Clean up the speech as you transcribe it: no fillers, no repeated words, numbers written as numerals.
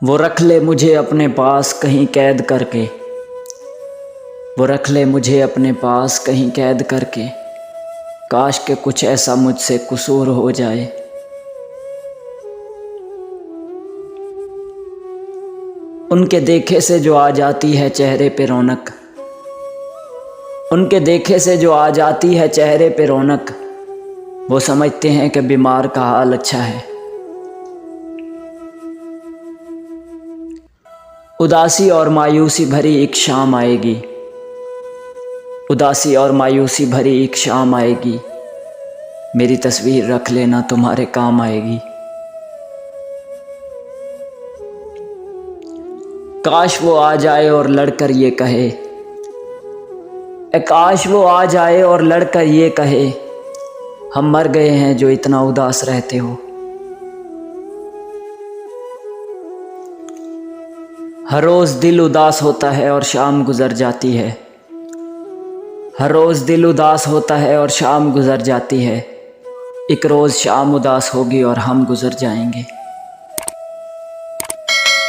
वो रख ले मुझे अपने पास कहीं कैद करके, वो रख ले मुझे अपने पास कहीं कैद करके। काश के कुछ ऐसा मुझसे कसूर हो जाए। उनके देखे से जो आ जाती है चेहरे पे रौनक, उनके देखे से जो आ जाती है चेहरे पे रौनक, वो समझते हैं कि बीमार का हाल अच्छा है। उदासी और मायूसी भरी एक शाम आएगी, उदासी और मायूसी भरी एक शाम आएगी। मेरी तस्वीर रख लेना तुम्हारे काम आएगी। काश वो आ जाए और लड़कर ये कहे, काश वो आ जाए और लड़कर ये कहे, हम मर गए हैं जो इतना उदास रहते हो। हर रोज़ दिल उदास होता है और शाम गुजर जाती है, हर रोज़ दिल उदास होता है और शाम गुजर जाती है। एक रोज़ शाम उदास होगी और हम गुजर जाएंगे।